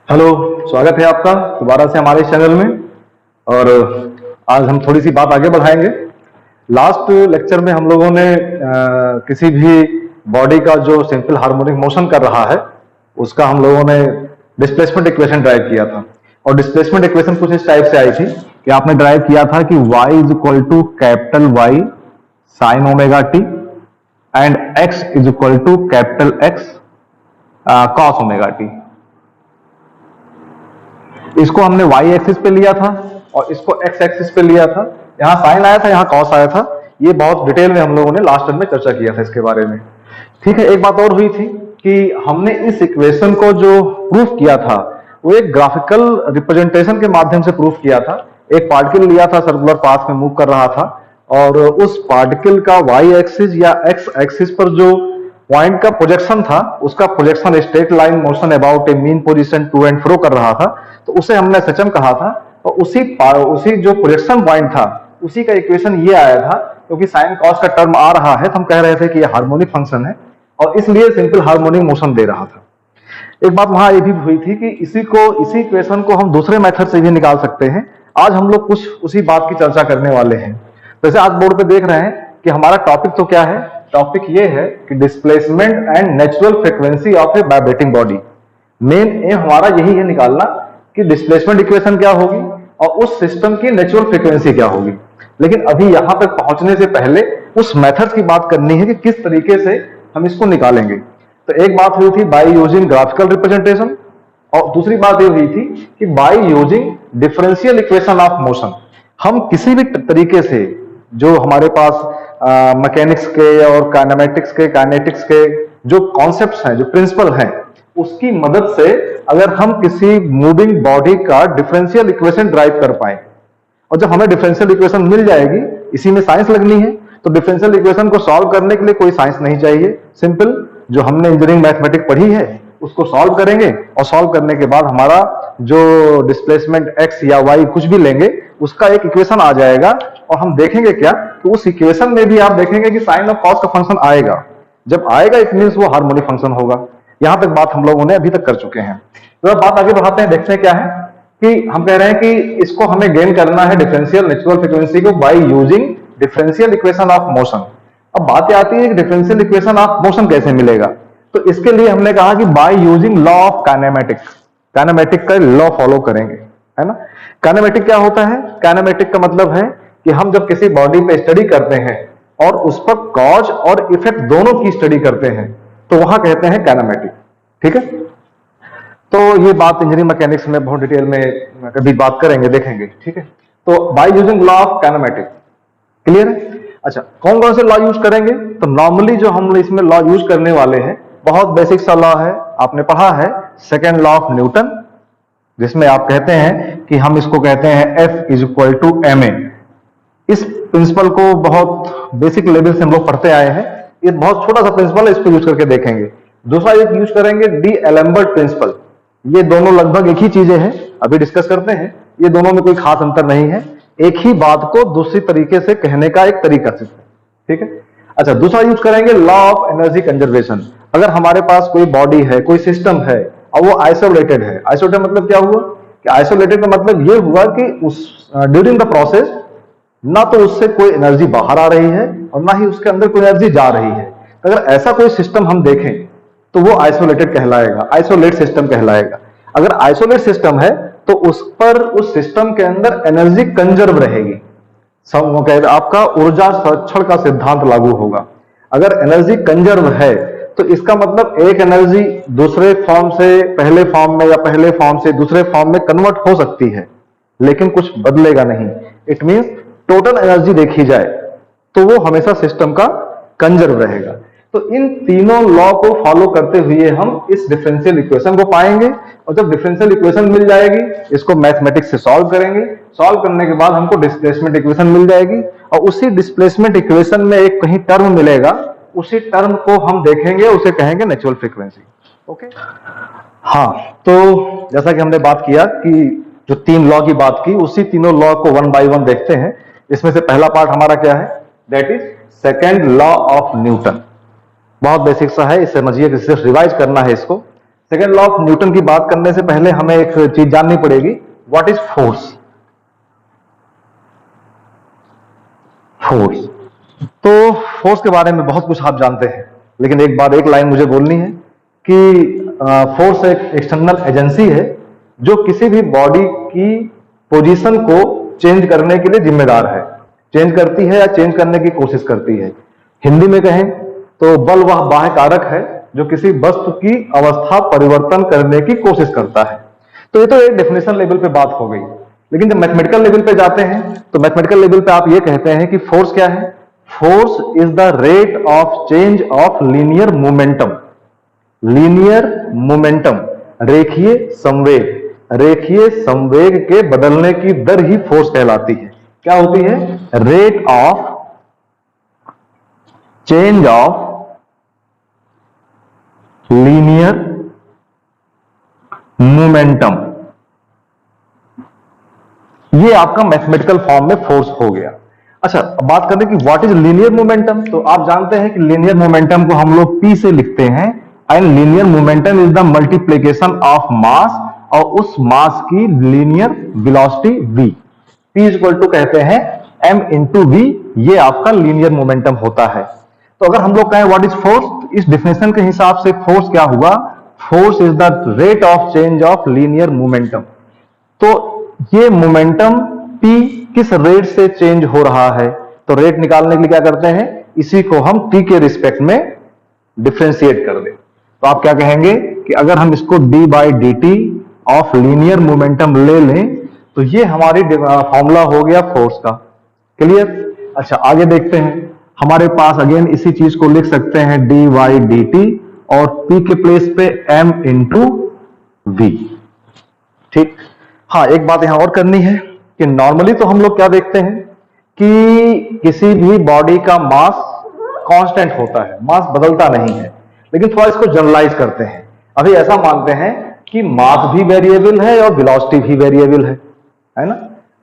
Hello. स्वागत है आपका दोबारा से हमारे चैनल में। और आज हम थोड़ी सी बात आगे बढ़ाएंगे। लास्ट लेक्चर में हम लोगों ने किसी भी बॉडी का जो सिंपल हार्मोनिक मोशन कर रहा है उसका हम लोगों ने डिस्प्लेसमेंट इक्वेशन ड्राइव किया था। और डिस्प्लेसमेंट इक्वेशन कुछ इस टाइप से आई थी कि आपने ड्राइव किया था कि y is equal to capital Y sine omega T and x is equal to capital X cos omega T. इसको हमने y एक्सिस पे लिया था और इसको x एक्सिस पे लिया था। यहाँ साइन आया था, यहाँ कॉस आया था। ये बहुत डिटेल में हम लोगों ने लास्ट टाइम में चर्चा किया था इसके बारे में। ठीक है, एक बात और हुई थी कि हमने इस इक्वेशन को जो प्रूफ किया था वो एक ग्राफिकल रिप्रेजेंटेशन के माध्यम से प्रूफ किया था। एक पार्टिकल लिया था, सर्कुलर पाथ में मूव कर रहा था और उस पार्टिकल का y एक्सिस या x एक्सिस पर जो पॉइंट का प्रोजेक्शन था उसका projection straight line motion about a mean position to and fro कर रहा था, तो उसे हमने सचम कहा था। और उसी जो प्रोजेक्शन पॉइंट था उसी का इक्वेशन ये आया था, क्योंकि साइन कॉस का टर्म आ रहा है तो हम कह रहे थे कि ये हार्मोनिक फंक्शन है और इसलिए सिंपल हार्मोनिक मोशन दे रहा था। एक बात वहां ये भी हुई थी कि इसी इक्वेशन को हम दूसरे मेथड से भी निकाल सकते हैं। आज हम लोग कुछ उसी बात की चर्चा करने वाले हैं। वैसे आज बोर्ड पे देख रहे हैं कि हमारा टॉपिक तो क्या है। टॉपिक ये है कि displacement and natural frequency of A vibrating body. Main M हमारा यही है निकालना कि डिस्प्लेसमेंट इक्वेशन क्या होगी और उस सिस्टम की नेचुरल फ्रीक्वेंसी क्या होगी। लेकिन अभी यहां तक पहुंचने से पहले उस मेथड की बात करनी है कि किस तरीके से हम इसको निकालेंगे। तो एक बात हुई थी बाय यूजिंग ग्राफिकल रिप्रेजेंटेशन और दूसरी बात ये हुई थी कि by using differential equation of motion. हम किसी भी तरीके से जो हमारे पास मैकेनिक्स के और काइनेमेटिक्स के काइनेटिक्स के जो कॉन्सेप्ट्स हैं, जो प्रिंसिपल हैं, उसकी मदद से अगर हम किसी मूविंग बॉडी का डिफरेंशियल इक्वेशन ड्राइव कर पाए और जब हमें डिफरेंशियल इक्वेशन मिल जाएगी, इसी में साइंस लगनी है, तो डिफरेंशियल इक्वेशन को सॉल्व करने के लिए कोई साइंस नहीं चाहिए। सिंपल जो हमने इंजीनियरिंग मैथमेटिक्स पढ़ी है उसको सॉल्व करेंगे और सॉल्व करने के बाद हमारा जो डिस्प्लेसमेंट x या y कुछ भी लेंगे उसका एक इक्वेशन आ जाएगा और हम देखेंगे क्या तो उस इक्वेशन में भी आप देखेंगे कि साइन और कॉस का फंक्शन आएगा। जब आएगा इट मींस वो हार्मोनिक फंक्शन होगा। यहां तक बात हम लोगों ने अभी तक कर चुके हैं। तो अब बात आगे बढ़ाते हैं, देखते हैं क्या है कि हम कह रहे हैं कि इसको हमें गेन करना है डिफरेंशियल नेचुरल फ्रीक्वेंसी को by using differential equation of motion. अब बात आती है कि डिफरेंशियल इक्वेशन ऑफ मोशन कैसे मिलेगा। तो इसके लिए हमने कहा कि by using law of kinematic. Kinematic का लॉ फॉलो करेंगे, है ना। काइनेमेटिक क्या होता है? काइनेमेटिक का मतलब है कि हम जब किसी बॉडी पे स्टडी करते हैं और उस पर कॉज और इफेक्ट दोनों की स्टडी करते हैं तो वहां कहते हैं काइनेमेटिक। ठीक है, तो ये बात इंजीनियरिंग मैकेनिक्स में बहुत डिटेल में कभी बात करेंगे, देखेंगे। ठीक है, तो by using law of kinematic, clear है। अच्छा, कौन कौन से लॉ यूज करेंगे? तो नॉर्मली जो हम इसमें लॉ यूज करने वाले हैं बहुत बेसिक सा लॉ है, आपने पढ़ा है, सेकेंड लॉ ऑफ न्यूटन, जिसमें आप कहते हैं कि हम इसको कहते हैं F is equal to ma। इस प्रिंसिपल को बहुत बेसिक लेवल से हम लोग पढ़ते आए हैं। ये बहुत छोटा सा प्रिंसिपल है, इसको यूज करके देखेंगे। दूसरा एक यूज करेंगे डी एलम्बर्ट प्रिंसिपल। ये दोनों लगभग एक ही चीजें हैं, अभी डिस्कस करते हैं। ये दोनों में कोई खास अंतर नहीं है, एक ही बात को दूसरी तरीके से कहने का एक तरीका सिर्फ है। ठीक है, अच्छा, दूसरा यूज करेंगे लॉ ऑफ एनर्जी कंजर्वेशन। अगर हमारे पास कोई बॉडी है, कोई सिस्टम है और वो आइसोलेटेड है। आइसोलेटेड मतलब क्या हुआ कि आइसोलेटेड का मतलब ये हुआ कि उस ड्यूरिंग द प्रोसेस ना तो उससे कोई एनर्जी बाहर आ रही है और ना ही उसके अंदर कोई एनर्जी जा रही है। अगर ऐसा कोई सिस्टम हम देखें तो वो आइसोलेटेड कहलाएगा, आइसोलेट सिस्टम कहलाएगा। अगर आइसोलेट सिस्टम है तो उस पर, उस सिस्टम के अंदर एनर्जी कंजर्व रहेगी। आपका ऊर्जा संरक्षण का सिद्धांत लागू होगा। अगर एनर्जी कंजर्व है तो इसका मतलब एक एनर्जी दूसरे फॉर्म से पहले फॉर्म में या पहले फॉर्म से दूसरे फॉर्म में कन्वर्ट हो सकती है, लेकिन कुछ बदलेगा नहीं। इट मींस टोटल एनर्जी देखी जाए तो वो हमेशा सिस्टम का कंजर्व रहेगा। तो इन तीनों लॉ को फॉलो करते हुए हम इस डिफरेंशियल इक्वेशन को पाएंगे और जब डिफरेंशियल इक्वेशन मिल जाएगी इसको मैथमेटिक्स से सॉल्व करेंगे। सॉल्व करने के बाद हमको डिस्प्लेसमेंट इक्वेशन मिल जाएगी और उसी डिस्प्लेसमेंट इक्वेशन में एक कहीं टर्म मिलेगा, उसी टर्म को हम देखेंगे, उसे कहेंगे नेचुरल फ्रीक्वेंसी। ओके, हाँ, तो जैसा कि हमने बात किया कि जो तीन लॉ की बात की, उसी तीनों लॉ को वन बाय वन देखते हैं। इसमें से पहला पार्ट हमारा क्या है? That is second law of Newton. बहुत बेसिक सा है, इसे समझिए कि सिर्फ रिवाइज करना है इसको। सेकेंड लॉ ऑफ न्यूटन की बात करने से पहले हमें एक चीज जाननी पड़ेगी, व्हाट इज फोर्स। फोर्स, तो फोर्स के बारे में बहुत कुछ आप जानते हैं, लेकिन एक बात, एक लाइन मुझे बोलनी है कि फोर्स एक एक्सटर्नल एजेंसी है जो किसी भी बॉडी की पोजीशन को चेंज करने के लिए जिम्मेदार है, चेंज करती है या चेंज करने की कोशिश करती है। हिंदी में कहें तो बल वह बाह्य कारक है जो किसी वस्तु की अवस्था परिवर्तन करने की कोशिश करता है। तो ये तो एक डेफिनेशन लेवल पे बात हो गई, लेकिन जब मैथमेटिकल लेवल पे जाते हैं तो मैथमेटिकल लेवल पे आप ये कहते हैं कि फोर्स क्या है, force is the rate of change of linear momentum. Linear momentum, रेखीय संवेग, रेखीय संवेग के बदलने की दर ही फोर्स कहलाती है। क्या होती है? Rate of change of linear momentum, ये आपका मैथमेटिकल फॉर्म में फोर्स हो गया। अच्छा, अब बात करते हैं कि व्हाट इज लीनियर मोमेंटम। तो आप जानते हैं कि लीनियर मोमेंटम को हम लोग P से लिखते हैं, and linear momentum is the multiplication of mass और उस मास की linear velocity v। P equal to कहते हैं m इंटू v, ये आपका लीनियर मोमेंटम होता है। तो अगर हम लोग कहें व्हाट इज फोर्स, इस डेफिनेशन के हिसाब से फोर्स क्या हुआ, force is the rate of change of linear momentum. तो ये मोमेंटम P किस रेट से चेंज हो रहा है, तो रेट निकालने के लिए क्या करते हैं, इसी को हम T के रिस्पेक्ट में डिफरेंशिएट कर दें। तो आप क्या कहेंगे कि अगर हम इसको d by D T of linear momentum ले लें तो ये हमारी फॉर्मूला हो गया फोर्स का। क्लियर? अच्छा, आगे देखते हैं। हमारे पास अगेन इसी चीज को लिख सकते हैं dy dt और P के प्लेस पे m इंटू v। ठीक। हाँ, एक बात यहां और करनी है कि नॉर्मली तो हम लोग क्या देखते हैं कि किसी भी बॉडी का मास कांस्टेंट होता है, मास बदलता नहीं है, लेकिन थोड़ा इसको जनरलाइज करते हैं। अभी ऐसा मानते हैं कि मास भी वेरिएबल है और वेलोसिटी भी वेरिएबल है ना,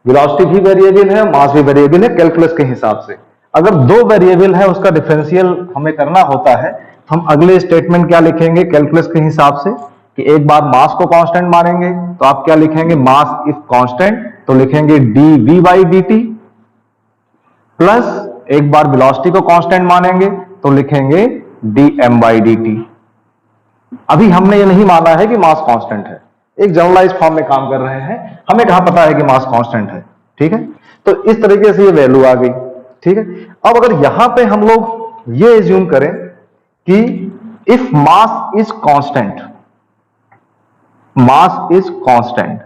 वेलोसिटी भी वेरिएबल है, मास भी वेरिएबल है कैलकुलस के हिसाब से। अगर दो वेरिएबल है, उसका डिफरेंशियल हमें करना होता है, तो हम अगले स्टेटमेंट क्या लिखेंगे कैलकुलस के हिसाब से कि एक बार मास को कांस्टेंट मानेंगे तो आप क्या लिखेंगे, मास इफ कांस्टेंट तो लिखेंगे dv बाई dt, प्लस एक बार वेलोसिटी को कांस्टेंट मानेंगे तो लिखेंगे dm बाई dt। अभी हमने ये नहीं माना है कि मास कांस्टेंट है, एक जनरलाइज फॉर्म में काम कर रहे हैं, हमें कहां पता है कि मास कांस्टेंट है। ठीक है, तो इस तरीके से ये वैल्यू आ गई। ठीक है, अब अगर यहां पे हम लोग ये एज्यूम करें कि if mass is constant, mass is constant,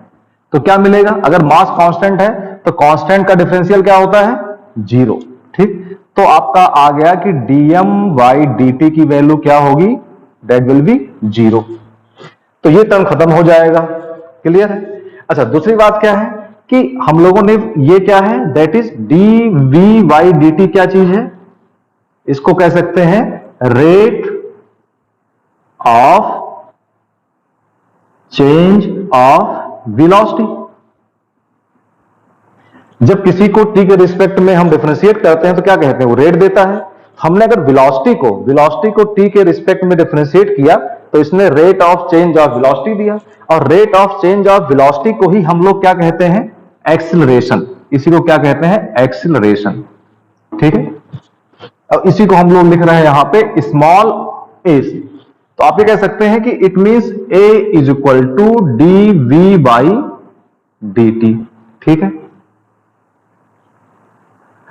तो क्या मिलेगा, अगर मास कांस्टेंट है तो कांस्टेंट का डिफरेंशियल क्या होता है, 0। ठीक, तो आपका आ गया कि dm बाई dt की वैल्यू क्या होगी, दैट विल बी 0। तो ये टर्म खत्म हो जाएगा। क्लियर है? अच्छा, दूसरी बात क्या है कि हम लोगों ने ये क्या है, that is dv by dt, क्या चीज है, इसको कह सकते हैं rate of change of velocity. जब किसी को t के रिस्पेक्ट में हम डिफरेंशिएट करते हैं तो क्या कहते हैं, वो रेट देता है। हमने अगर वेलोसिटी को t के रिस्पेक्ट में डिफरेंशिएट किया तो इसने rate of change of velocity दिया, और rate of change of velocity को ही हम लोग क्या कहते हैं, एक्सीलरेशन। इसी को क्या कहते हैं, एक्सीलरेशन। ठीक है, अब इसी को हम लोग लिख रहे हैं यहां पे स्मॉल a। तो आप ये कह सकते हैं कि it means a is equal to dv by dt। ठीक है,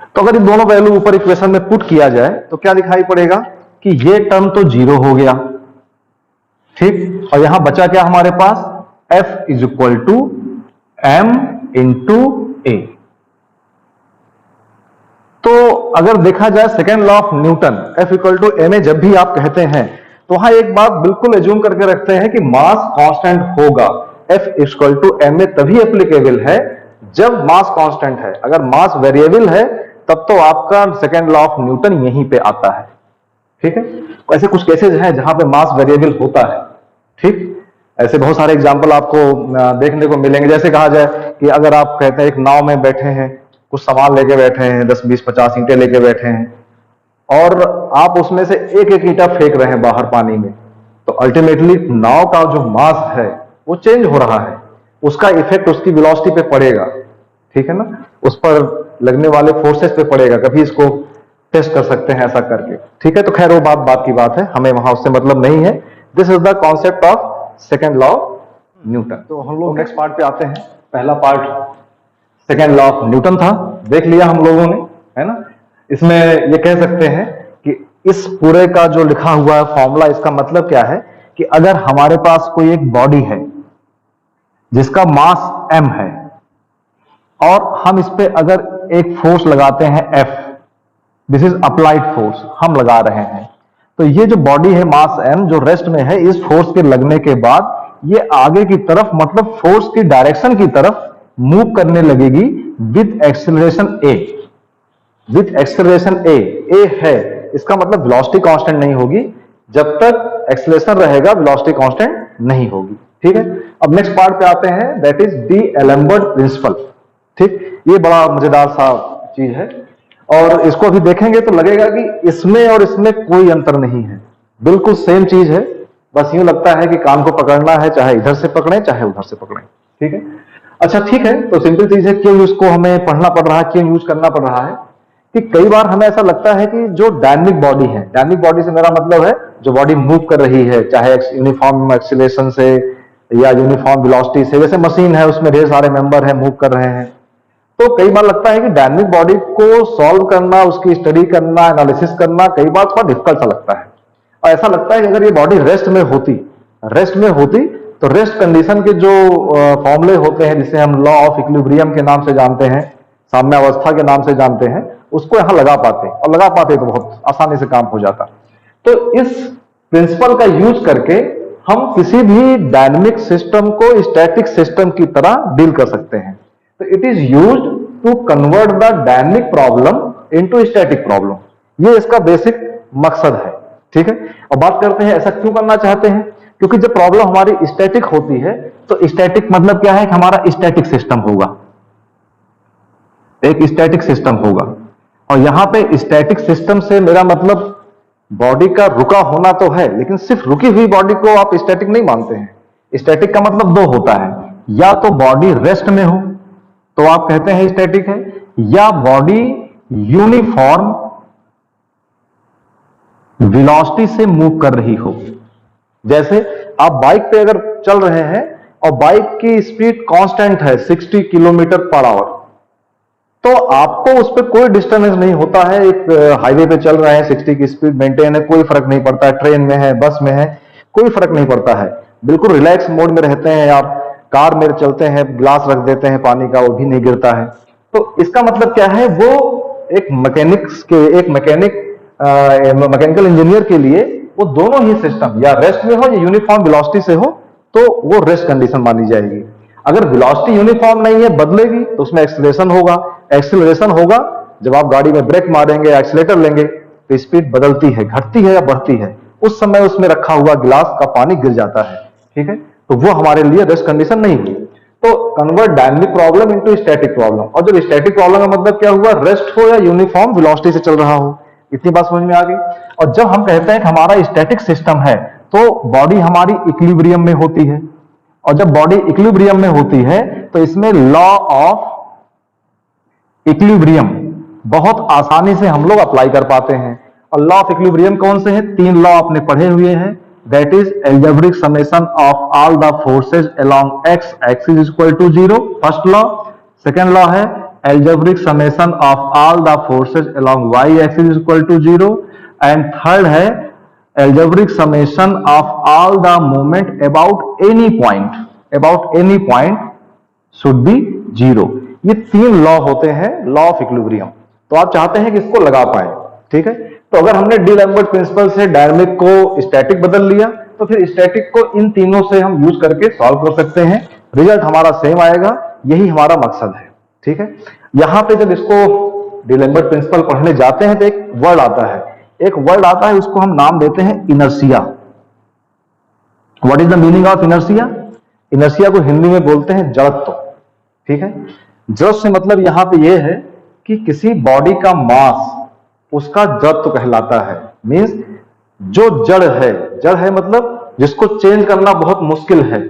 तो अगर ये दोनों वैल्यू ऊपर इक्वेशन में पुट किया जाए तो क्या दिखाई पड़ेगा कि ये टर्म तो 0 हो गया। ठीक, और यहां बचा क्या हमारे पास, f is equal to m into a। तो अगर देखा जाए second law of Newton, F equal to ma जब भी आप कहते हैं तो वहां एक बात बिल्कुल एज्यूम करके रखते हैं कि मास कांस्टेंट होगा। F इक्वल टू ma तभी एप्लीकेबल है जब मास कांस्टेंट है। अगर मास वेरिएबल है तब तो आपका सेकेंड लॉ ऑफ न्यूटन यहीं पे आता है। ठीक है, ऐसे कुछ केसेस हैं जहां पे मास वेरिएबल होता है। ठीक, ऐसे बहुत सारे एग्जांपल आपको देखने को मिलेंगे। जैसे कहा जाए कि अगर आप कहते हैं एक नाव में बैठे हैं, कुछ सामान लेके बैठे हैं, 10 20 50 ईंटें लेके बैठे हैं, और आप उसमें से एक एक ईंटा फेंक रहे हैं बाहर पानी में, तो अल्टीमेटली नाव का जो मास है वो चेंज हो रहा है, उसका इफेक्ट उसकी वेलोसिटी पे पड़ेगा, ठीक है ना, उस पर लगने वाले फोर्सेस पे पड़ेगा। कभी इसको टेस्ट कर सकते हैं ऐसा करके, ठीक है। तो खैर वो बात की बात है, हमें वहां उससे मतलब नहीं है। This is the concept of second law of Newton. तो हम लोग नेक्स्ट पार्ट पे आते हैं। पहला part second law of Newton था, देख लिया हम लोगों ने, है ना। इसमें ये कह सकते हैं कि इस पूरे का जो लिखा हुआ है फॉर्मूला, इसका मतलब क्या है कि अगर हमारे पास कोई एक बॉडी है जिसका मास m है और हम इस पे अगर एक फोर्स लगाते हैं F, this is applied force हम लगा रहे हैं, तो ये जो बॉडी है मास m जो रेस्ट में है, इस फोर्स के लगने के बाद ये आगे की तरफ, मतलब फोर्स की डायरेक्शन की तरफ मूव करने लगेगी with acceleration a। With acceleration a है, इसका मतलब वेलोसिटी कांस्टेंट नहीं होगी, जब तक एक्सेलरेशन रहेगा वेलोसिटी कांस्टेंट नहीं होगी, ठीक है। अब नेक्स्ट पार्ट पे आते हैं, that is d'Alembert principle, ठीक। ये बड़ा मजेदार सा चीज है और इसको अभी देखेंगे तो लगेगा कि इसमें और इसमें कोई अंतर नहीं है, बिल्कुल सेम चीज है। बस यूं लगता है कि कान को पकड़ना है, चाहे इधर से पकड़े चाहे उधर से पकड़े, ठीक है। अच्छा ठीक है, तो सिंपल चीज है, क्यों इसको हमें पढ़ना पड़ रहा है, क्यों यूज करना पड़ रहा है कि कई बार हमें ऐसा लगता है कि जो डायनामिक बॉडी है, डायनामिक बॉडी से मेरा मतलब है जो बॉडी मूव कर रही है, चाहे यूनिफॉर्म एक्सीलरेशन से या यूनिफॉर्म वेलोसिटी से, जैसे मशीन है उसमें ढेर सारे मेंबर हैं मूव कर रहे हैं, तो कई बार लगता है कि डायनामिक बॉडी को सॉल्व करना, उसकी स्टडी करना, एनालिसिस करना कई बार थोड़ा डिफिकल्ट सा लगता है। और ऐसा लगता है कि अगर ये बॉडी रेस्ट में होती तो रेस्ट कंडीशन के जो फॉर्मूले होते हैं, जिसे हम लॉ ऑफ इक्विलिब्रियम के नाम से जानते हैं, साम्यावस्था के नाम से जानते हैं, उसको यहां लगा पाते तो बहुत आसानी से काम हो जाता। तो इस प्रिंसिपल का यूज करके हम किसी भी डायनामिक सिस्टम को स्टैटिक सिस्टम की तरह डील कर सकते हैं। तो it is used to convert the dynamic problem into static problem, ये इसका बेसिक मकसद है, ठीक है। और बात करते हैं ऐसा क्यों करना चाहते हैं, क्योंकि जब प्रॉब्लम हमारी स्टैटिक होती है तो स्टैटिक मतलब क्या है कि हमारा स्टैटिक सिस्टम होगा, एक स्टैटिक सिस्टम होगा। और यहां पे स्टैटिक सिस्टम से मेरा मतलब बॉडी का रुका होना तो है, लेकिन सिर्फ रुकी हुई बॉडी को आप स्टैटिक नहीं मानते हैं। स्टैटिक का मतलब दो होता है, या तो बॉडी रेस्ट में हो तो आप कहते हैं स्टैटिक है, या बॉडी यूनिफॉर्म वेलोसिटी से मूव कर रही हो। जैसे आप बाइक पे अगर चल रहे हैं और बाइक की स्पीड कांस्टेंट है 60 किलोमीटर पर आवर, तो आपको उस पर कोई डिस्टर्बेंस नहीं होता है। एक हाईवे पे चल रहे हैं, 60 की स्पीड मेंटेन है, कोई फर्क नहीं पड़ता है, ट्रेन में है, बस में है, कोई फर्क नहीं पड़ता है, बिल्कुल रिलैक्स मोड में रहते हैं। आप कार में चलते हैं, ग्लास रख देते हैं पानी का, वो भी नहीं गिरता है। तो इसका मतलब क्या है, वो एक मैकेनिकल इंजीनियर के लिए वो दोनों ही सिस्टम या रेस्ट में हो या यूनिफॉर्म वेलोसिटी से हो, तो वो रेस्ट कंडीशन मानी जाएगी। अगर वेलोसिटी यूनिफॉर्म नहीं है, बदलेगी, तो उसमें एक्सीलरेशन होगा। एक्सीलरेशन होगा जब आप गाड़ी में ब्रेक मारेंगे, एक्सीलेटर लेंगे, तो स्पीड बदलती है, घटती है या बढ़ती है, उस समय उसमें रखा हुआ गिलास का पानी गिर जाता है, ठीक है। तो वो हमारे लिए रेस्ट कंडीशन नहीं हुई। तो convert dynamic problem into static problem. और जब स्टैटिक प्रॉब्लम का मतलब क्या हुआ, रेस्ट हो या यूनिफॉर्म वेलोसिटी से चल रहा हो, इतनी बात समझ में आ गई। और जब हम कहते हैं कि हमारा स्टैटिक सिस्टम है, तो बॉडी हमारी इक्विलिब्रियम में होती है। और जब बॉडी इक्विलिब्रियम में होती है तो इसमें लॉ ऑफ इक्विलिब्रियम बहुत आसानी से हम लोग अप्लाई कर पाते हैं। और लॉ ऑफ इक्विलिब्रियम कौन से हैं, तीन लॉ आपने पढ़े हुए हैं, that is algebraic summation of all the forces along x axis is equal to 0, first law. Second law है algebraic summation of all the forces along y axis is equal to 0, and third है algebraic summation of all the moment about any point should be 0। ये तीन law होते हैं law of equilibrium. तो आप चाहते हैं कि इसको लगा पाए, ठीक है। तो अगर हमने डी लैम्बर्ट प्रिंसिपल से डायनामिक को स्टैटिक बदल लिया, तो फिर स्टैटिक को इन तीनों से हम यूज करके सॉल्व कर सकते हैं, रिजल्ट हमारा सेम आएगा, यही हमारा मकसद है, ठीक है। यहां पे जब इसको डी लैम्बर्ट प्रिंसिपल पढ़ने जाते हैं तो एक वर्ड आता है, उसको हम नाम देते हैं inertia. What is the meaning of inertia? Inertia को हिंदी में बोलते हैं जड़त्व, ठीक है। जड़त्व से मतलब यहां पे यह है कि किसी बॉडी का मास उसका जड़त्व कहलाता है। मींस जो जड़ है मतलब जिसको चेंज करना बहुत मुश्किल है।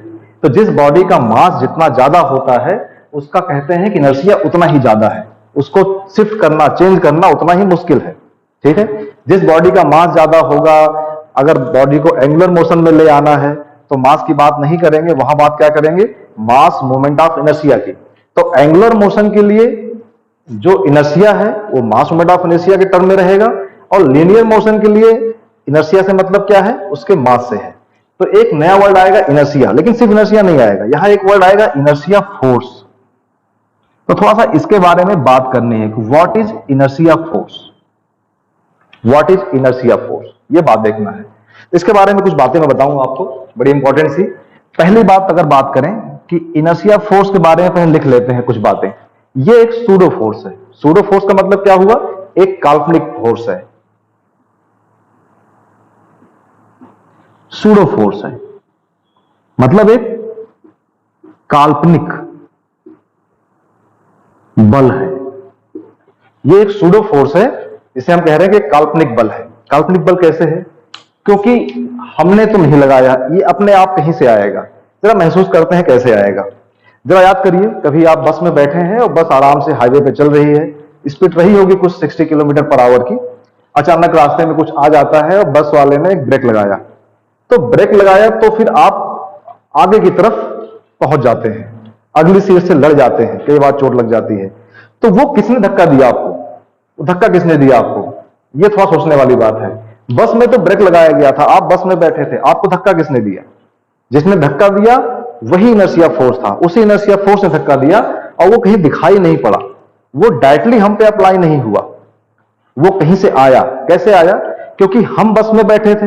तो जिस बॉडी का मास जितना ज्यादा होता है उसका कहते हैं कि इनर्शिया उतना ही ज्यादा है, उसको शिफ्ट करना, चेंज करना उतना ही मुश्किल है। ठीक है, जिस बॉडी का मास ज्यादा होगा, अगर बॉडी को एंगुलर मोशन में ले आना है तो मास की बात नहीं करेंगे, वहां बात क्या करेंगे, मास मोमेंट ऑफ इनर्शिया की। तो एंगुलर मोशन के लिए जो इनर्शिया है वो मास मोमेंट ऑफ इनर्शिया के टर्म में रहेगा, और लीनियर मोशन के लिए इनर्शिया से मतलब क्या है, उसके मास से है। तो एक नया वर्ड आएगा इनर्शिया, लेकिन सिर्फ इनर्शिया नहीं आएगा, यहां एक वर्ड आएगा इनर्शिया फोर्स। तो थोड़ा सा इसके बारे में बात करनी है कि what is inertia force, what is inertia force, ये बात देखना है। इसके बारे में कुछ बातें मैं बताऊंगा आपको, बड़ी इंपॉर्टेंट सी। पहली बात अगर बात करें कि इनर्शिया फोर्स के बारे में पहले लिख लेते हैं कुछ बातें। ये एक सूडो फोर्स है। सूडो फोर्स का मतलब क्या हुआ, एक काल्पनिक फोर्स है। सूडो फोर्स है मतलब एक काल्पनिक बल है। ये एक सूडो फोर्स है, इसे हम कह रहे हैं कि काल्पनिक बल है। काल्पनिक बल कैसे है, क्योंकि हमने तो नहीं लगाया, ये अपने आप कहीं से आएगा। जरा महसूस करते हैं कैसे आएगा। जरा याद करिए, कभी आप बस में बैठे हैं और बस आराम से हाईवे पे चल रही है, स्पीड रही होगी कुछ 60 किलोमीटर पर आवर की। अचानक रास्ते में कुछ आ जाता है और बस वाले ने ब्रेक लगाया, तो ब्रेक लगाया तो फिर आप आगे की तरफ पहुंच जाते हैं, अगली सीट से लड़ जाते हैं, कई बार चोट लग जाती है। तो वो किसने धक्का दिया आपको, वो धक्का किसने दिया आपको, ये थोड़ा सोचने वाली बात है। बस में तो ब्रेक लगाया गया था, आप बस में बैठे थे, आपको धक्का किसने दिया, जिसने धक्का दिया वही इनर्शिया फोर्स था, उसी इनर्शिया फोर्स ने धक्का दिया, और वो कहीं दिखाई नहीं पड़ा, वो डायरेक्टली हम पे अप्लाई नहीं हुआ, वो कहीं से आया। कैसे आया, क्योंकि हम बस में बैठे थे,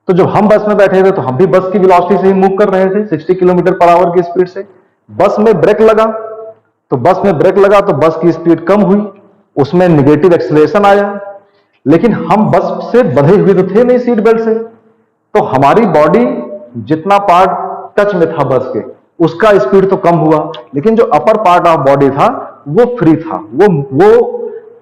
तो जब हम बस में बैठे थे तो हम भी बस की वेलोसिटी से ही मूव कर रहे थे, 60 किलोमीटर पर आवर की स्पीड से। बस में ब्रेक लगा, तो बस में ब्रेक लगा तो बस की स्पीड कम हुई, उसमें निगेटिव एक्सीलरेशन आया, लेकिन हम बस से बंधे हुए तो थे नहीं सीट बेल्ट से, तो हमारी बॉडी जितना पार्ट टच में था बस के, उसका स्पीड तो कम हुआ, लेकिन जो अपर पार्ट ऑफ बॉडी था वो फ्री था। वो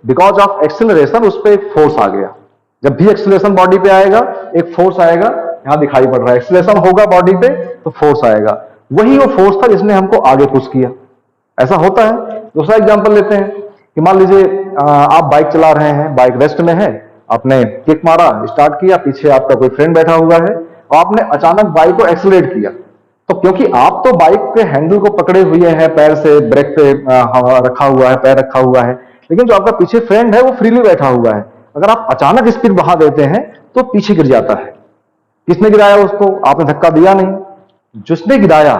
बिकॉज ऑफ एक्सीलरेशन उस पर एक फोर्स आ गया। जब भी एक्सीलरेशन बॉडी पे आएगा एक फोर्स आएगा, यहां दिखाई पड़ रहा है, एक्सीलरेशन होगा बॉडी पे तो फोर्स आएगा, वही वो फोर्स था जिसने हमको आगे पुश किया। ऐसा होता है। दूसरा एग्जांपल लेते हैं कि मान लीजिए आप बाइक चला रहे हैं, बाइक रेस्ट में है, आपने किक मारा, स्टार्ट किया, पीछे आपका कोई फ्रेंड बैठा हुआ है और आपने अचानक बाइक को एक्सीलरेट किया, तो क्योंकि आप तो बाइक के हैंडल को पकड़े हुए हैं, पैर से ब्रेक पे रखा हुआ है, पैर रखा हुआ है, लेकिन जो आपका पीछे फ्रेंड है वो फ्रीली बैठा हुआ है। अगर आप अचानक स्पीड बढ़ा देते हैं तो पीछे गिर जाता है। किसने गिराया उसको, आपने धक्का दिया नहीं, जिसने गिराया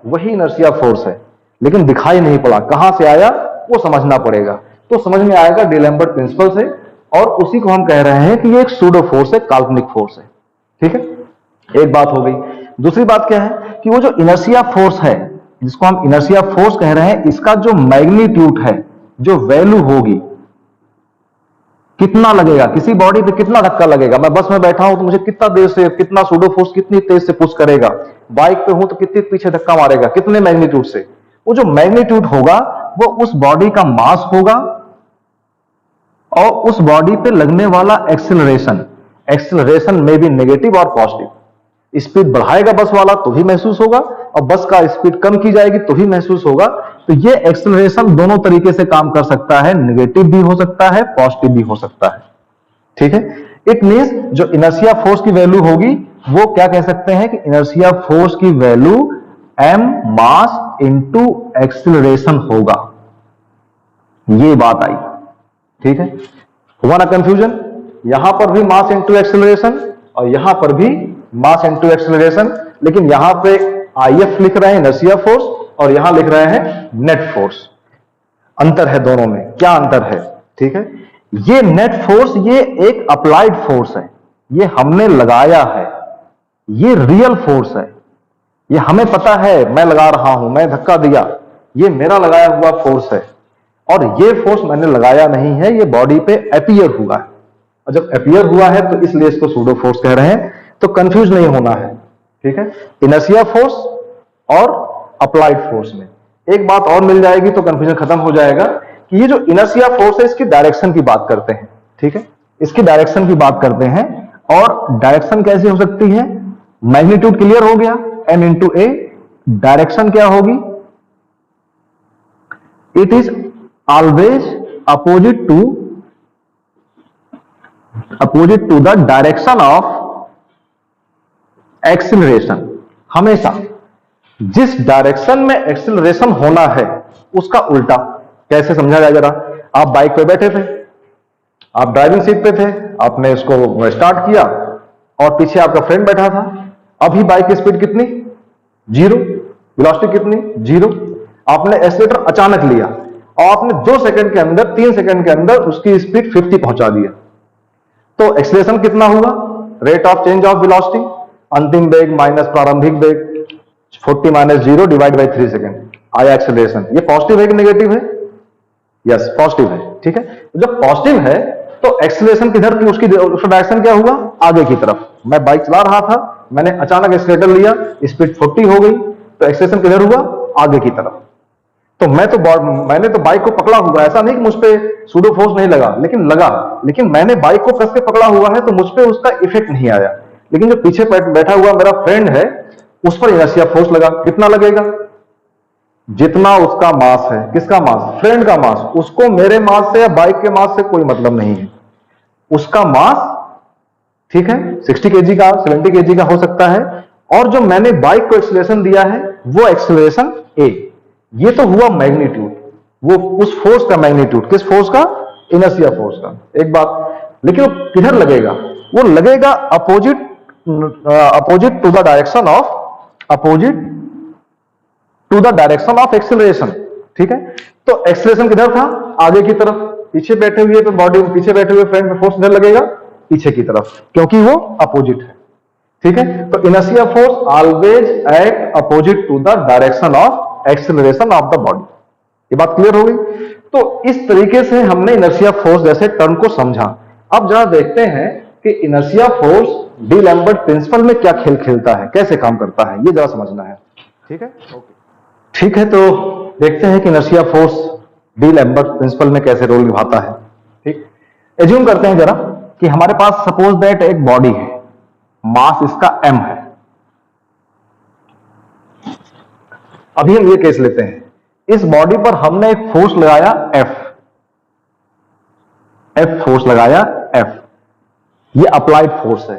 वही इनर्शिया फोर्स है, लेकिन दिखाई नहीं पड़ा, कहां से आया वो समझना पड़ेगा। तो समझ में आएगा डी-लैम्बर्ट प्रिंसिपल से, और उसी को हम कह रहे हैं कि ये एक सूडो फोर्स है, काल्पनिक फोर्स है। ठीक है, एक बात हो गई। दूसरी बात क्या है कि वो जो इनर्शिया फोर्स है, जिसको हम इनर्शिया फोर्स कह रहे हैं, इसका जो मैग्नीट्यूड है, जो वैल्यू होगी, कितना लगेगा, किसी बॉडी पे कितना धक्का लगेगा। मैं बस में बैठा हूं तो मुझे कितना देर से, कितना सूडो फोर्स कितनी तेज से पुश करेगा, बाइक पे हूं तो कितनी पीछे धक्का मारेगा, कितने मैग्नीट्यूड से। वो जो मैग्नीट्यूड होगा वो उस बॉडी का मास होगा और उस बॉडी पे लगने वाला एक्सीलरेशन, एक्सीलरेशन में भी नेगेटिव और पॉजिटिव। स्पीड बढ़ाएगा बस वाला तो भी महसूस होगा, और बस का स्पीड कम की जाएगी तो भी महसूस होगा। तो ये एक्सीलरेशन दोनों तरीके से काम कर सकता है, नेगेटिव भी हो सकता है, पॉजिटिव भी हो सकता है। ठीक है, इट मींस जो इनर्शिया फोर्स की वैल्यू होगी वो क्या कह सकते हैं कि इनर्शिया फोर्स की value m mass into acceleration होगा। ये बात आई। ठीक है, हुआ ना कंफ्यूजन, यहां पर भी मास इंटू एक्सीलरेशन और यहां पर भी मास इंटू एक्सीलरेशन, लेकिन यहां पे IF लिख रहे हैं इनर्शिया फोर्स और यहां लिख रहे हैं नेट फोर्स। अंतर है दोनों में, क्या अंतर है। ठीक है, ये नेट फोर्स ये एक अप्लाइड फोर्स है, ये हमने लगाया है, ये रियल फोर्स है, ये हमें पता है मैं लगा रहा हूं, मैं धक्का दिया, ये मेरा लगाया हुआ फोर्स है। और ये फोर्स मैंने लगाया नहीं है, ये बॉडी पे अपीयर हुआ है, और जब अपीयर हुआ है तो इसलिए इसको सूडो फोर्स कह रहे हैं। तो कंफ्यूज नहीं होना है। ठीक है, इनर्शिया फोर्स और अप्लाइड फोर्स में एक बात और मिल जाएगी तो कंफ्यूजन खत्म हो जाएगा कि ये जो इनर्शिया फोर्स है इसकी डायरेक्शन की बात करते हैं। ठीक है, इसकी डायरेक्शन की बात करते हैं, और डायरेक्शन कैसी हो सकती है, मैग्नीट्यूड क्लियर हो गया, m इंटू ए। डायरेक्शन क्या होगी, it is always opposite to the direction of acceleration. हमेशा जिस डायरेक्शन में एक्सिलरेशन होना है उसका उल्टा। कैसे समझा जाए जरा। आप बाइक पे बैठे थे, आप ड्राइविंग सीट पे थे, आपने इसको स्टार्ट किया और पीछे आपका फ्रेंड बैठा था। अभी बाइक की स्पीड कितनी, 0, वेलोसिटी कितनी, 0। आपने एक्सीलरेटर अचानक लिया और आपने 2 सेकंड के अंदर, 3 सेकंड के अंदर उसकी स्पीड 50 पहुंचा दिया। तो एक्सीलरेशन कितना हुआ, rate of change of velocity, अंतिम वेग माइनस प्रारंभिक वेग, 40 माइनस 0 डिवाइड बाई 3 सेकंड आया एक्सीलरेशन। ये पॉजिटिव है कि नेगेटिव है, यस पॉजिटिव है, ठीक है। जब पॉजिटिव है तो एक्सीलरेशन किधर की, उसका डायरेक्शन क्या हुआ, आगे की तरफ। मैं बाइक चला रहा था, मैंने अचानक एक्सीलरेटर लिया, स्पीड 40 हो गई, तो एक्सीलरेशन किधर हुआ, आगे की तरफ। तो मैंने तो बाइक को पकड़ा हुआ, ऐसा नहीं कि मुझ पे सूडो फोर्स नहीं लगा, लेकिन लगा, लेकिन मैंने बाइक को कस के पकड़ा हुआ है तो मुझ पे उसका इफेक्ट नहीं आया। लेकिन जो पीछे बैठा हुआ मेरा फ्रेंड है उस पर इनर्शिया फोर्स लगा। कितना लगेगा, जितना उसका मास है। किसका मास, फ्रेंड का मास। उसको मेरे मास से या बाइक के मास से कोई मतलब नहीं है। उसका मास, ठीक है, 60 केजी का, 70 केजी का हो सकता है, और जो मैंने बाइक को एक्सीलरेशन दिया है वो एक्सीलरेशन ए। ये तो हुआ मैग्नीट्यूड, वो उस फोर्स का मैग्नीट्यूड। किस फोर्स का, इनर्शिया फोर्स का। एक बात, लेकिन वो किधर लगेगा, वो लगेगा opposite to the direction of acceleration, ठीक है। तो एक्सीलरेशन किधर था, आगे की तरफ। पीछे बैठे हुए पे बॉडी, पीछे बैठे हुए फ्रेंड पे फोर्स किधर लगेगा, पीछे की तरफ, क्योंकि वो अपोजिट है, ठीक है। तो inertia force always act opposite to the direction of acceleration of the body. ये बात क्लियर हो गई। तो इस तरीके से हमने इनर्शिया फोर्स जैसे टर्म को समझा। अब जरा देखते हैं कि inertia force d'Alembert principle में क्या खेल खेलता है, कैसे काम करता है, ये जरा समझना है, ठीक है। ठीक है, तो देखते हैं कि inertia force d'Alembert principle में कैसे रोल निभाता है। ठीक, एज्यूम करते हैं जरा कि हमारे पास सपोज दैट एक बॉडी है, मास इसका m है। अभी हम ये केस लेते हैं, इस बॉडी पर हमने एक फोर्स लगाया F फोर्स लगाया F, ये अप्लाइड फोर्स है।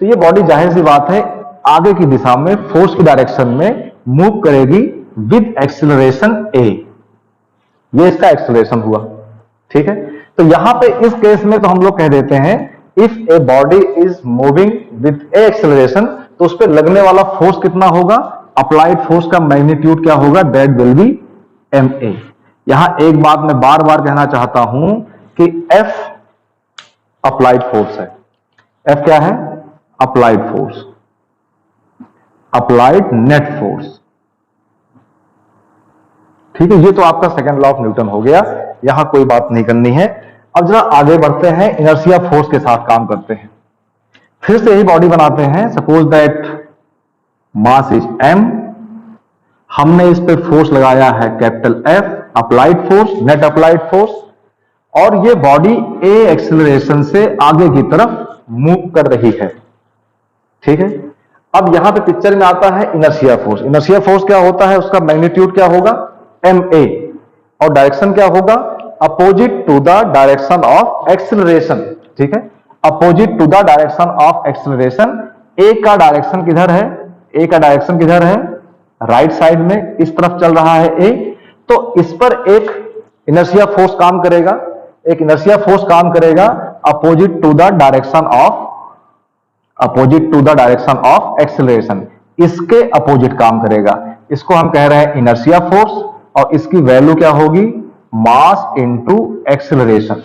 तो ये बॉडी जाहिर सी बात है आगे की दिशा में फोर्स की डायरेक्शन में मूव करेगी विद एक्सीलरेशन a। ये इसका एक्सीलरेशन हुआ, ठीक है। तो यहां पे इस केस में तो हम लोग कह देते हैं if a body is moving with A acceleration, तो उस पर लगने वाला फोर्स कितना होगा, अप्लाइड फोर्स का मैग्नीट्यूड क्या होगा, दैट विल बी ma। यहां एक बात मैं बार बार कहना चाहता हूं कि F अप्लाइड फोर्स है। F क्या है, applied force, applied net force, ठीक है। ये तो आपका सेकंड लॉ ऑफ न्यूटन हो गया, यहां कोई बात नहीं करनी है। अब जरा आगे बढ़ते हैं, इनर्शिया फोर्स के साथ काम करते हैं। फिर से यही बॉडी बनाते हैं, suppose that mass is m, हमने इस पे फोर्स लगाया है capital F, applied force, net applied force, और ये बॉडी a एक्सीलरेशन से आगे की तरफ मूव कर रही है, ठीक है। अब यहां पे पिक्चर में आता है इनर्शिया फोर्स। इनर्शिया फोर्स क्या होता है, उसका मैग्नीट्यूड क्या होगा, ma, और डायरेक्शन क्या होगा, opposite to the direction of acceleration, ठीक है। Opposite to the direction of acceleration. a का डायरेक्शन किधर है, a का डायरेक्शन किधर है, राइट साइड में, इस तरफ चल रहा है a। तो इस पर एक इनर्शिया फोर्स काम करेगा, एक इनर्शिया फोर्स काम करेगा opposite to the direction of acceleration, इसके अपोजिट काम करेगा। इसको हम कह रहे हैं इनर्शिया फोर्स, और इसकी वैल्यू क्या होगी, mass into acceleration,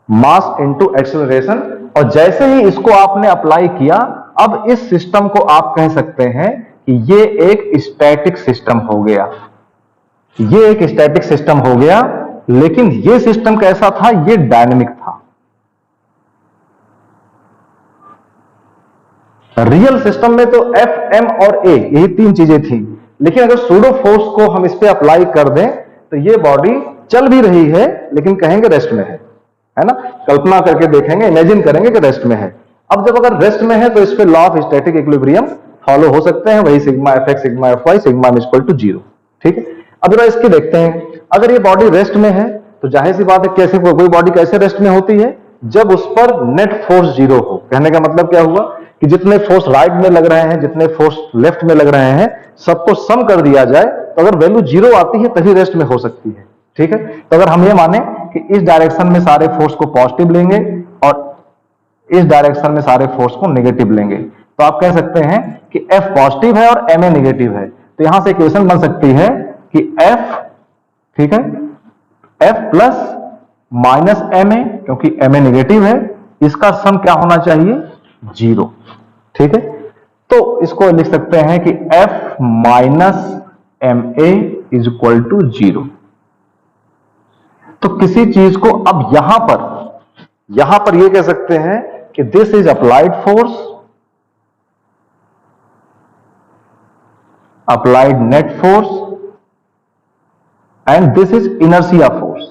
mass into acceleration. और जैसे ही इसको आपने अप्लाई किया, अब इस सिस्टम को आप कह सकते हैं कि ये एक स्टैटिक सिस्टम हो गया, ये एक स्टैटिक सिस्टम हो गया। लेकिन ये सिस्टम कैसा था, ये डायनेमिक था। रियल सिस्टम में तो F, M और A यही तीन चीजें थी, लेकिन अगर सूडो फोर्स को हम इस पे अप्लाई कर दें तो ये बॉडी चल भी रही है, लेकिन कहेंगे रेस्ट में है ना। कल्पना करके देखेंगे, इमेजिन करेंगे कि रेस्ट में है। अब जब अगर रेस्ट में है तो इस पे law of static equilibrium follow हो सकते हैं, वही sigma F X sigma F Y sigma is equal to 0। ठीक है, अब जरा इसकी देखते हैं। अगर ये बॉडी रेस्ट में है तो जाहिर सी बात है, कैसे कोई बॉडी कैसे रेस्ट में होती है, जब उस पर नेट फोर्स 0 हो। कहने का मतलब क्या हुआ कि जितने फोर्स राइट में लग रहे हैं, जितने फोर्स लेफ्ट में लग रहे हैं, सबको सम कर दिया जाए तो अगर वैल्यू 0 आती है तभी रेस्ट में हो सकती है। ठीक है, तो अगर हम ये माने कि इस डायरेक्शन में सारे फोर्स को पॉजिटिव लेंगे और इस डायरेक्शन में सारे फोर्स को नेगेटिव लेंगे, तो आप कह सकते हैं कि F पॉजिटिव है और Ma नेगेटिव है। तो यहां से इक्वेशन बन सकती है कि F, ठीक है, F प्लस माइनस Ma, क्योंकि Ma नेगेटिव है, इसका सम क्या होना चाहिए, 0। ठीक है, तो इसको लिख सकते हैं कि F minus Ma is equal to 0। तो किसी चीज को अब यहां पर ये कह सकते हैं कि this is applied force, applied net force and this is inertia force.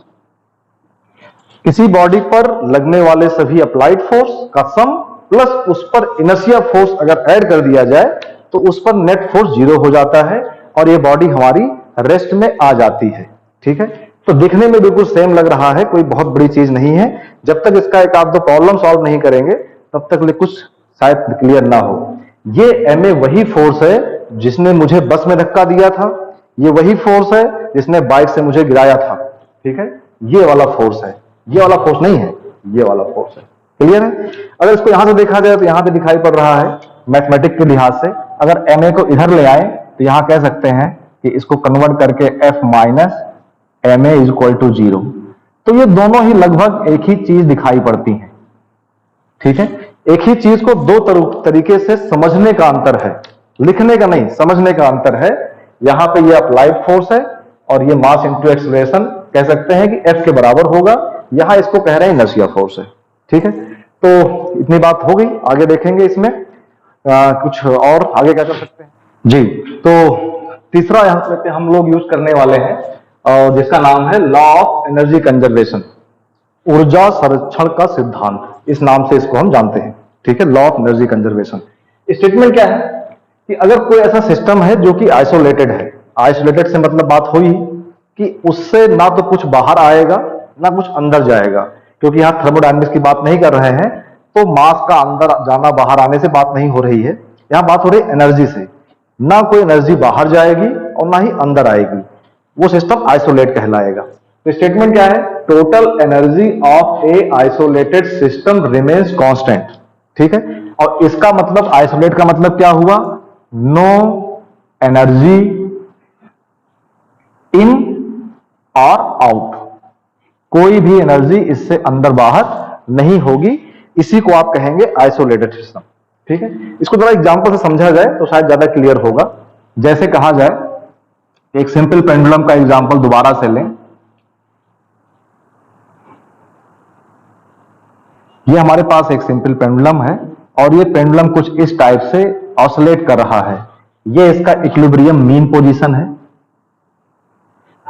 किसी बॉडी पर लगने वाले सभी अप्लाइड फोर्स का सम प्लस उस पर इनर्शिया फोर्स अगर ऐड कर दिया जाए तो उस पर नेट फोर्स 0 हो जाता है और ये बॉडी हमारी रेस्ट में आ जाती है। ठीक है, तो दिखने में बिल्कुल सेम लग रहा है, कोई बहुत बड़ी चीज नहीं है। जब तक इसका एक आध दो प्रॉब्लम सॉल्व नहीं करेंगे तब तक कुछ शायद क्लियर ना हो। ये Ma वही फोर्स है जिसने मुझे बस में धक्का दिया था, ये वही फोर्स है जिसने बाइक से मुझे गिराया था। ठीक है, ये वाला फोर्स है, ये वाला फोर्स नहीं है, ये वाला फोर्स है। क्लियर है? अगर इसको यहां से देखा जाए तो यहां पे दिखाई पड़ रहा है मैथमेटिक के लिहाज से। अगर Ma को इधर ले आए तो यहां कह सकते हैं कि इसको कन्वर्ट करके F minus Ma is equal to 0। तो ये दोनों ही लगभग एक ही चीज दिखाई पड़ती हैं। ठीक है, एक ही चीज को दो तरीके से समझने का अंतर है, लिखने का नहीं, समझने का अंतर है। यहां पे ये अप्लाइड फोर्स है और ये मास इंटू एक्सीलरेशन कह सकते हैं कि F के बराबर होगा। यहां इसको कह रहे हैं इनर्शिया फोर्स है। ठीक है, तो इतनी बात हो गई। आगे देखेंगे इसमें कुछ और आगे क्या कर सकते हैं जी। तो तीसरा यहां पे हम लोग यूज करने वाले हैं और जिसका नाम है लॉ ऑफ एनर्जी कंजर्वेशन, ऊर्जा संरक्षण का सिद्धांत, इस नाम से इसको हम जानते हैं। ठीक है, law of energy conservation. Statement क्या है कि अगर कोई ऐसा सिस्टम है जो कि आइसोलेटेड है, आइसोलेटेड से मतलब बात हुई कि उससे ना तो कुछ बाहर आएगा ना कुछ अंदर जाएगा, क्योंकि यहां थर्मोडायनेमिक्स की बात नहीं कर रहे हैं, तो मास का अंदर जाना बाहर आने से बात नहीं हो रही है, यहां बात हो रही है एनर्जी से। ना कोई एनर्जी बाहर जाएगी और ना ही अंदर आएगी, वो सिस्टम आइसोलेट कहलाएगा। तो स्टेटमेंट क्या है, total energy of A isolated system remains constant. ठीक है, और इसका मतलब आइसोलेट का मतलब क्या हुआ, नो एनर्जी इन और आउट, कोई भी एनर्जी इससे अंदर बाहर नहीं होगी, इसी को आप कहेंगे आइसोलेटेड सिस्टम। ठीक है, इसको जरा एग्जांपल से समझा जाए तो शायद ज्यादा क्लियर होगा। जैसे कहा जाए, एक सिंपल पेंडुलम का एग्जांपल दोबारा से लें। ये हमारे पास एक सिंपल पेंडुलम है और ये पेंडुलम कुछ इस टाइप से ऑसिलेट कर रहा है। ये इसका इक्विलिब्रियम मीन पोजीशन है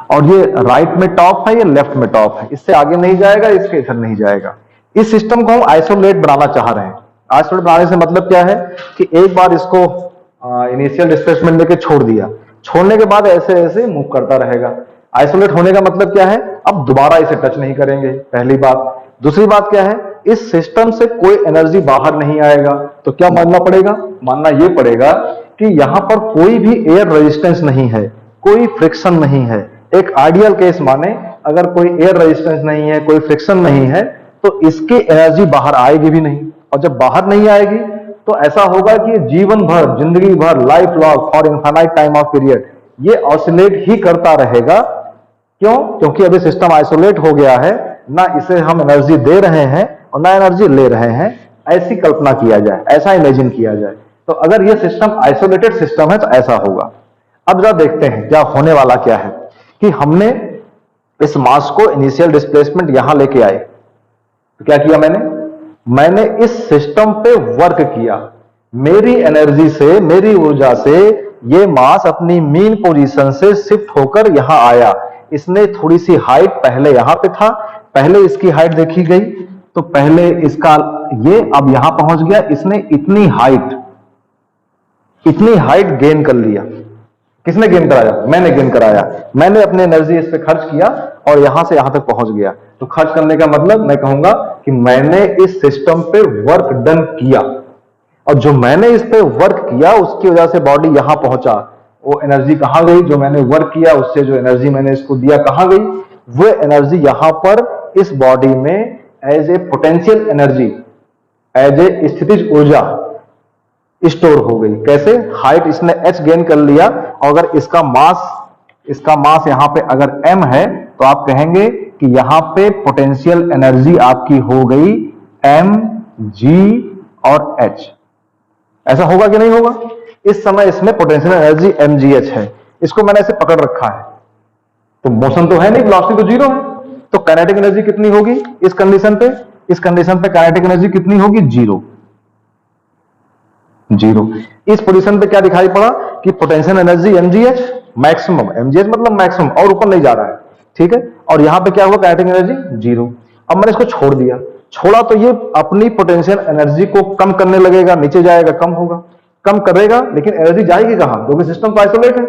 और ये राइट में टॉप है, ये लेफ्ट में टॉप है, इससे आगे नहीं जाएगा, इसके इधर नहीं जाएगा। इस सिस्टम को हम आइसोलेट बनाना चाह रहे हैं। आइसोलेट बनाने से मतलब क्या है कि एक बार इसको इनिशियल डिस्प्लेसमेंट देके छोड़ दिया, छोड़ने के बाद ऐसे ऐसे मूव करता रहेगा। आइसोलेट होने का मतलब क्या है, अब दोबारा इसे टच नहीं करेंगे, पहली बात। दूसरी बात क्या है, इस सिस्टम से कोई एनर्जी बाहर नहीं आएगा। तो क्या मानना पड़ेगा, मानना यह पड़ेगा कि यहां पर कोई भी एयर रेजिस्टेंस नहीं है, कोई फ्रिक्शन नहीं है। एक आइडियल केस माने, अगर कोई एयर रेजिस्टेंस नहीं है, कोई फ्रिक्शन नहीं है, तो इसकी एनर्जी बाहर आएगी भी नहीं। और जब बाहर नहीं आएगी तो ऐसा होगा कि जीवन भर, जिंदगी भर, life long, for infinite time of period ये ऑसिलेट ही करता रहेगा। क्यों? क्योंकि अभी सिस्टम आइसोलेट हो गया है, ना इसे हम एनर्जी दे रहे हैं और ना एनर्जी ले रहे हैं। ऐसी कल्पना किया जाए, ऐसा इमेजिन किया जाए, तो अगर ये सिस्टम आइसोलेटेड सिस्टम है तो ऐसा होगा। अब जरा देखते हैं क्या होने वाला क्या है कि हमने इस मास को इनिशियल डिस्प्लेसमेंट यहां लेके आए, तो क्या किया मैंने इस सिस्टम पे वर्क किया। मेरी एनर्जी से, मेरी ऊर्जा से ये मास अपनी मीन पोजीशन से शिफ्ट होकर यहां आया। इसने थोड़ी सी हाइट, पहले यहां पे था, पहले इसकी हाइट देखी गई, तो पहले इसका ये अब यहां पहुंच गया, इसने इतनी हाइट गेन कर लिया। किसने गेन कराया? मैंने गेन कराया। मैंने अपनी एनर्जी इस पे खर्च किया और यहां से यहां तक पहुंच गया। तो खर्च करने का मतलब मैं कहूंगा कि मैंने इस सिस्टम पे वर्क डन किया, और जो मैंने इस पे वर्क किया उसकी वजह से बॉडी यहां पहुंचा। वो एनर्जी कहां गई? जो मैंने वर्क किया उससे जो एनर्जी मैंने इसको दिया कहां गई? वो एनर्जी यहां पर इस बॉडी में as a potential energy, as a स्थितिज ऊर्जा स्टोर हो गई। कैसे? हाइट इसने h गेन कर लिया, और अगर इसका मास यहां पे अगर m है तो आप कहेंगे कि यहां पे पोटेंशियल एनर्जी आपकी हो गई m, g और h। ऐसा होगा कि नहीं होगा? इस समय इसमें पोटेंशियल एनर्जी mgh है, इसको मैंने ऐसे पकड़ रखा है, तो मोशन तो है नहीं, वेलोसिटी तो जीरो है, तो काइनेटिक एनर्जी कितनी होगी इस कंडीशन पे? इस कंडीशन पे काइनेटिक एनर्जी कितनी होगी? जीरो। इस पोजीशन पे क्या दिखाई पड़ा कि potential energy mgh maximum, mgh मतलब मैक्सिमम, और ऊपर नहीं जा रहा है, ठीक है। और यहां पे क्या हुआ? Kinetic energy zero. अब मैंने इसको छोड़ दिया, छोड़ा तो ये अपनी पोटेंशियल एनर्जी को कम करने लगेगा, नीचे जाएगा, कम होगा, कम करेगा, लेकिन एनर्जी जाएगी कहां? क्योंकि सिस्टम तो आइसोलेट है।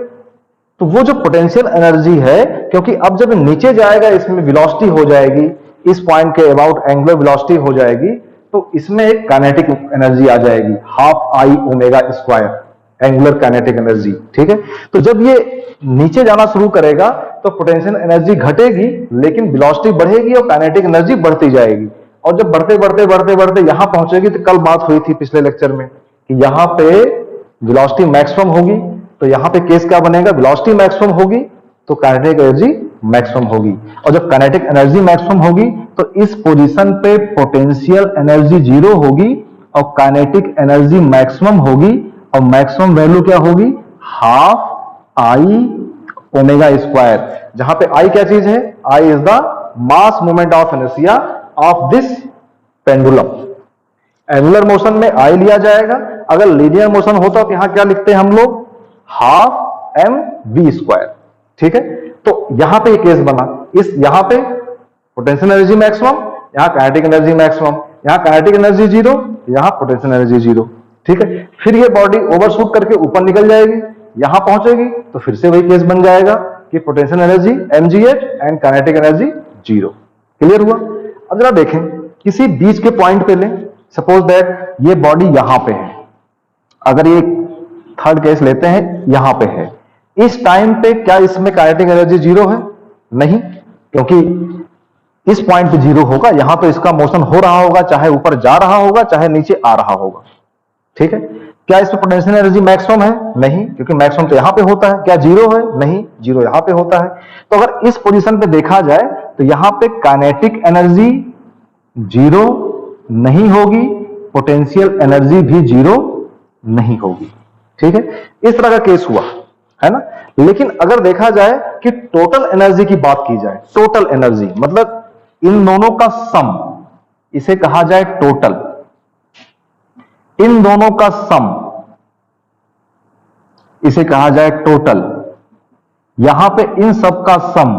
तो वो जो पोटेंशियल एनर्जी है, क्योंकि अब जब नीचे जाएगा इसमें वेलोसिटी हो जाएगी, इस पॉइंट के अबाउट एंगुलर वेलोसिटी हो जाएगी, तो इसमें एक काइनेटिक एनर्जी आ जाएगी, half I omega square angular kinetic energy, ठीक है। तो जब ये नीचे जाना शुरू करेगा तो पोटेंशियल एनर्जी घटेगी, लेकिन वेलोसिटी बढ़ेगी और काइनेटिक एनर्जी बढ़ती जाएगी, और जब बढ़ते बढ़ते बढ़ते बढ़ते यहां पहुंचेगी, तो कल बात हुई थी पिछले लेक्चर में कि यहां पे वेलोसिटी मैक्सिमम होगी, तो यहां पे केस क्या बनेगा? वेलोसिटी मैक्सिमम होगी तो काइनेटिक एनर्जी मैक्सिमम होगी, और जब काइनेटिक एनर्जी मैक्सिमम होगी तो इस पोजीशन पे पोटेंशियल एनर्जी जीरो होगी और काइनेटिक एनर्जी मैक्सिमम होगी, और मैक्सिमम वैल्यू क्या होगी? हाफ आई ओमेगा स्क्वायर, जहां पे आई क्या चीज है? I is the mass moment of inertia of this pendulum. Angular motion में आई लिया जाएगा, अगर लीनियर मोशन होता तो यहां क्या लिखते हैं हम लोग? हाफ एम वी स्क्वायर, ठीक है। तो यहां पे केस बना, इस यहां पे पोटेंशियल एनर्जी मैक्सिमम, यहां काइनेटिक एनर्जी मैक्सिमम, यहां काइनेटिक एनर्जी जीरो, यहां पोटेंशियल एनर्जी जीरो, ठीक है। फिर ये बॉडी ओवरशूट करके ऊपर निकल जाएगी, यहां पहुंचेगी तो फिर से वही केस बन जाएगा कि potential energy mgh and kinetic energy zero. Clear हुआ? अब जरा देखें, किसी बीच के पॉइंट पे लें, सपोज दैट ये बॉडी यहां पे है, अगर ये थर्ड केस लेते हैं, यहां पे है, इस टाइम पे क्या इसमें काइनेटिक एनर्जी जीरो है? नहीं, क्योंकि इस पॉइंट पे जीरो होगा, यहां तो इसका मोशन हो रहा होगा, चाहे ऊपर जा रहा होगा चाहे नीचे आ रहा होगा, ठीक है। क्या इसमें पोटेंशियल एनर्जी मैक्सिमम है? नहीं, क्योंकि मैक्सिमम तो यहां पे होता है। क्या जीरो है? नहीं, जीरो यहां पे होता है। तो अगर इस पोजीशन पे देखा जाए तो यहां पे काइनेटिक एनर्जी जीरो नहीं होगी, पोटेंशियल एनर्जी भी जीरो नहीं होगी, ठीक है। इस तरह का केस हुआ है ना। लेकिन अगर देखा जाए कि टोटल एनर्जी की बात की जाए, टोटल एनर्जी मतलब इन दोनों का सम, इसे कहा जाए टोटल, इन दोनों का सम इसे कहा जाए टोटल, यहां पे इन सब का सम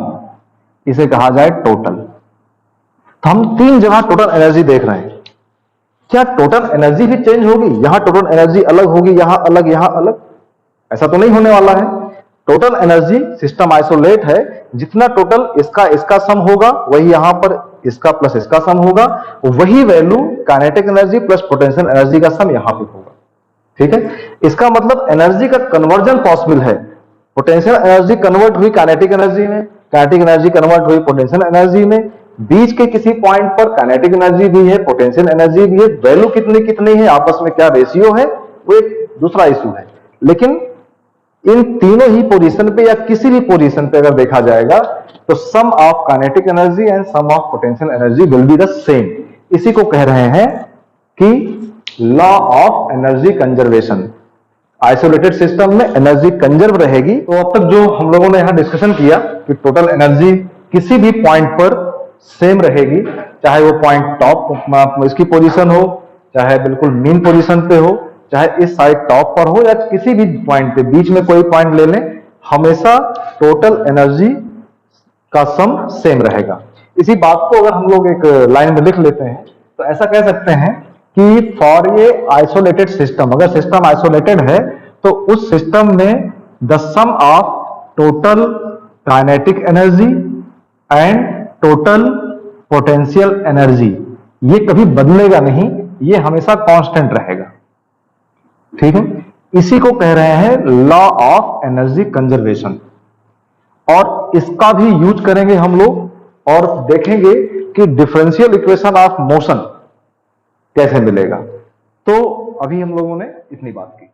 इसे कहा जाए टोटल। तो हम तीन जगह टोटल एनर्जी देख रहे हैं। क्या टोटल एनर्जी भी चेंज होगी? यहां टोटल एनर्जी अलग होगी, यहां अलग, यहां अलग? ऐसा तो नहीं होने वाला है। टोटल एनर्जी, सिस्टम आइसोलेट है, जितना टोटल इसका सम होगा वही यहां पर इसका प्लस इसका सम होगा, वही value kinetic energy plus potential energy का सम यहां पे होगा, ठीक है। इसका मतलब एनर्जी का कन्वर्जन पॉसिबल है। पोटेंशियल एनर्जी कन्वर्ट हुई काइनेटिक एनर्जी में, काइनेटिक एनर्जी कन्वर्ट हुई पोटेंशियल एनर्जी में, बीच के किसी पॉइंट पर काइनेटिक एनर्जी भी है, पोटेंशियल एनर्जी भी है, वैल्यू कितनी कितनी है, आपस में क्या रेशियो है, वो एक दूसरा इशू है। लेकिन इन तीनों ही पोजीशन पे या किसी भी पोजीशन पे अगर देखा जाएगा तो sum of kinetic energy and sum of potential energy will be the same. इसी को कह रहे हैं कि law of energy conservation. Isolated system में एनर्जी कंजर्व रहेगी। तो अब तक जो हम लोगों ने यहां डिस्कशन किया कि टोटल एनर्जी किसी भी पॉइंट पर सेम रहेगी, चाहे वो पॉइंट टॉप इसकी पोजीशन हो, चाहे बिल्कुल मीन पोजीशन पे हो, चाहे इस साइड टॉप पर हो, या किसी भी पॉइंट पे, बीच में कोई पॉइंट ले लें, हमेशा टोटल एनर्जी का सम सेम रहेगा। इसी बात को अगर हम लोग एक लाइन में लिख लेते हैं तो ऐसा कह सकते हैं कि फॉर ये आइसोलेटेड सिस्टम, अगर सिस्टम आइसोलेटेड है तो उस सिस्टम में the sum of total kinetic energy and total potential energy, ये कभी बदलेगा नहीं, ये हमेशा कांस्टेंट रहेगा। ठीक है, इसी को कह रहे हैं लॉ ऑफ एनर्जी कंजर्वेशन। और इसका भी यूज करेंगे हम लोग और देखेंगे कि डिफरेंशियल इक्वेशन ऑफ मोशन कैसे मिलेगा। तो अभी हम लोगों ने इतनी बात की।